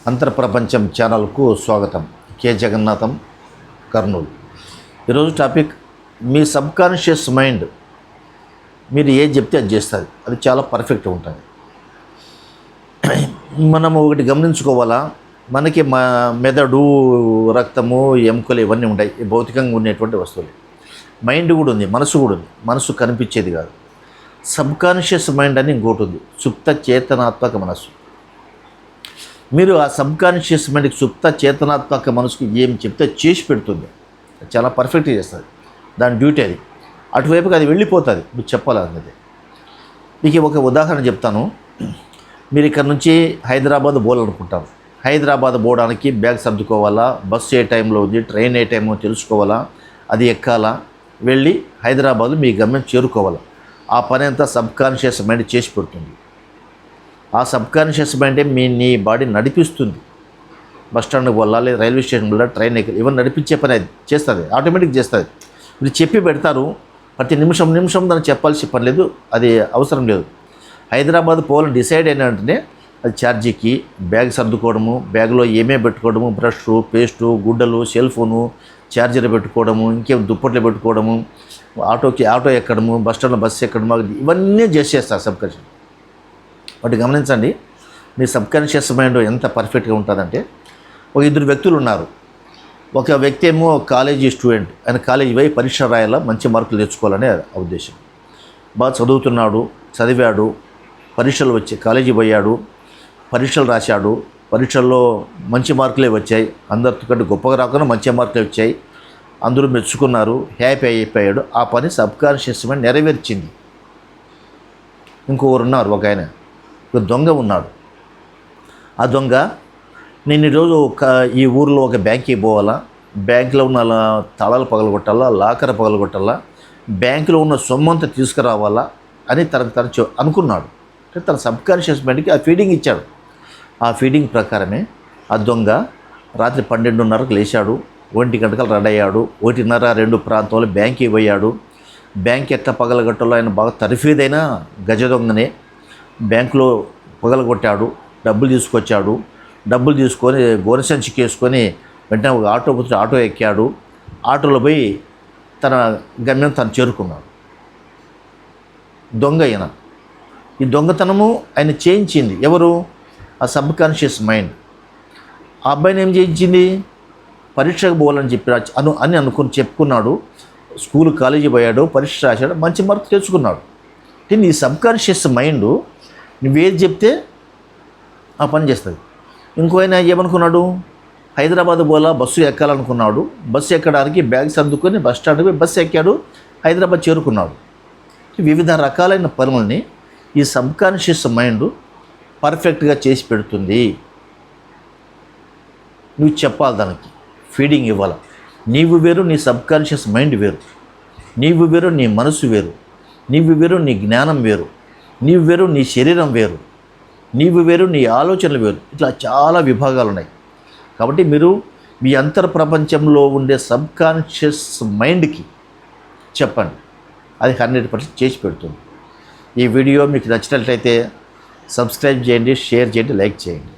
అంతర్ప్రపంచం ఛానల్కు స్వాగతం. కే జగన్నాథం, కర్నూలు. ఈరోజు టాపిక్, మీ సబ్కాన్షియస్ మైండ్ మీరు ఏది చెప్తే అది చేస్తుంది. అది చాలా పర్ఫెక్ట్గా ఉంటుంది. మనము ఒకటి గమనించుకోవాలా, మనకి మెదడు, రక్తము, ఎముకలు ఇవన్నీ ఉంటాయి, భౌతికంగా ఉండేటువంటి వస్తువులు. మైండ్ కూడా ఉంది, మనసు కూడా ఉంది. మనసు కనిపించేది కాదు. సబ్కాన్షియస్ మైండ్ అని ఇంకోటి ఉంది, సుప్త చేతనాత్మక మనసు. మీరు ఆ సబ్కాన్షియస్ మైండ్కి, సుప్త చేతనాత్మక మనసుకు ఏం చెప్తే చేసి పెడుతుంది, చాలా పర్ఫెక్ట్గా చేస్తుంది. దాని డ్యూటీ అది. అటువైపుకి అది వెళ్ళిపోతుంది, మీరు చెప్పాలన్నది. మీకు ఒక ఉదాహరణ చెప్తాను. మీరు ఇక్కడ నుంచి హైదరాబాద్ పోవాలనుకుంటారు. హైదరాబాద్ పోవడానికి బ్యాగ్ సర్దుకోవాలా, బస్సు ఏ టైంలో ఉంది, ట్రైన్ ఏ టైంలో తెలుసుకోవాలా, అది ఎక్కాలా, వెళ్ళి హైదరాబాద్ మీ గమ్యం చేరుకోవాలా. ఆ పని అంతా సబ్కాన్షియస్ మైండ్ చేసి పెడుతుంది. ఆ సబ్కాన్షియస్ మైండే నీ బాడీ నడిపిస్తుంది. బస్ స్టాండ్కి వెళ్ళాలి, లేదా రైల్వే స్టేషన్ వల్ల ట్రైన్ ఎక్కి ఇవన్నీ నడిపించే పని అది చేస్తుంది, ఆటోమేటిక్ చేస్తుంది. మీరు చెప్పి పెడతారు, ప్రతి నిమిషం దాన్ని చెప్పాల్సి పని లేదు, అది అవసరం లేదు. హైదరాబాద్ పోవాలని డిసైడ్ అయిన వెంటనే అది ఛార్జీకి బ్యాగ్ సర్దుకోవడము, బ్యాగ్లో ఏమేమి పెట్టుకోవడము, బ్రష్, పేస్టు, గుడ్డలు, సెల్ ఫోను, ఛార్జర్ పెట్టుకోవడము, ఇంకేం దుప్పట్లు పెట్టుకోవడము, ఆటో ఎక్కడము, బస్ స్టాండ్లో బస్సు ఎక్కడము, ఇవన్నీ చేసేస్తారు సబ్కాన్షియస్. వాటి గమనించండి, మీ సబ్కాన్షియస్ మైండ్ ఎంత పర్ఫెక్ట్గా ఉంటుందంటే, ఒక ఇద్దరు వ్యక్తులు ఉన్నారు. ఒక వ్యక్తి ఏమో కాలేజీ స్టూడెంట్, ఆయన కాలేజీ పోయి పరీక్ష రాయాలా, మంచి మార్కులు తెచ్చుకోవాలనే ఉద్దేశం. బాగా చదువుతున్నాడు, చదివాడు, పరీక్షలు వచ్చాయి, కాలేజీ పోయాడు, పరీక్షలు రాశాడు, పరీక్షల్లో మంచి మార్కులే వచ్చాయి, అందరితో కంటే గొప్పగా రాకుండా మంచి మార్కులే వచ్చాయి, అందరూ మెచ్చుకున్నారు, హ్యాపీ అయిపోయాడు. ఆ పని సబ్కాన్షియస్ మైండ్ నెరవేర్చింది. ఇంకొకరు ఉన్నారు, ఒక ఆయన, ఒక దొంగ ఉన్నాడు. ఆ దొంగ, నేను ఈరోజు ఈ ఊరిలో ఒక బ్యాంక్కి పోవాలా, బ్యాంకులో ఉన్న తాళాలు పగలగొట్టాలా, లాకర్ పగలగొట్టాలా, బ్యాంకులో ఉన్న సొమ్మంతా తీసుకురావాలా అని తనకు అనుకున్నాడు. తన సబ్కాన్షియస్ మైండ్కి ఆ ఫీడింగ్ ఇచ్చాడు. ఆ ఫీడింగ్ ప్రకారమే ఆ దొంగ రాత్రి 12:30కు లేచాడు, 1 గంటలకు రెడీ అయ్యాడు, 1:30-2 ప్రాంతంలో బ్యాంక్కి పోయాడు. బ్యాంక్ ఎట్లా పగలగొట్టాలో ఆయన బాగా తరఫీదైన గజ దొంగనే. బ్యాంకులో పగలగొట్టాడు, డబ్బులు తీసుకొచ్చాడు. డబ్బులు తీసుకొని గోనె సంచికి వేసుకొని వెంటనే ఒక ఆటో ఎక్కాడు. ఆటోలో పోయి తన గమ్యం తను చేరుకున్నాడు. దొంగ అయిన ఈ దొంగతనము ఆయన చేయించింది ఎవరు? ఆ సబ్కాన్షియస్ మైండ్. ఆ అబ్బాయిని ఏం చేయించింది? పరీక్షకు పోవాలని చెప్పి అని అనుకుని చెప్పుకున్నాడు. స్కూల్ కాలేజీ పోయాడు, పరీక్ష రాశాడు, మంచి మార్కు తెచ్చుకున్నాడు. ఈ సబ్కాన్షియస్ మైండ్ నువ్వేది చెప్తే ఆ పని చేస్తుంది. ఇంకో ఆయన ఏమనుకున్నాడు? హైదరాబాద్ పోలా, బస్సు ఎక్కాలనుకున్నాడు. బస్సు ఎక్కడానికి బ్యాగ్ సర్దుకొని బస్ స్టాండ్కి పోయి బస్సు ఎక్కాడు, హైదరాబాద్ చేరుకున్నాడు. వివిధ రకాలైన పనులని ఈ సబ్కాన్షియస్ మైండ్ పర్ఫెక్ట్గా చేసి పెడుతుంది. నువ్వు చెప్పాలి, దానికి ఫీడింగ్ ఇవ్వాలి. నీవు వేరు, నీ సబ్కాన్షియస్ మైండ్ వేరు. నీవు వేరు, నీ మనసు వేరు. నీవు వేరు, నీ జ్ఞానం వేరు. నీవు వేరు, నీ శరీరం వేరు. నీవు వేరు, నీ ఆలోచనలు వేరు. ఇట్లా చాలా విభాగాలు ఉన్నాయి. కాబట్టి మీరు మీ అంతర్ప్రపంచంలో ఉండే సబ్కాన్షియస్ మైండ్కి చెప్పండి, అది 100% చేసి పెడుతుంది. ఈ వీడియో మీకు నచ్చినట్లయితే సబ్స్క్రైబ్ చేయండి, షేర్ చేయండి, లైక్ చేయండి.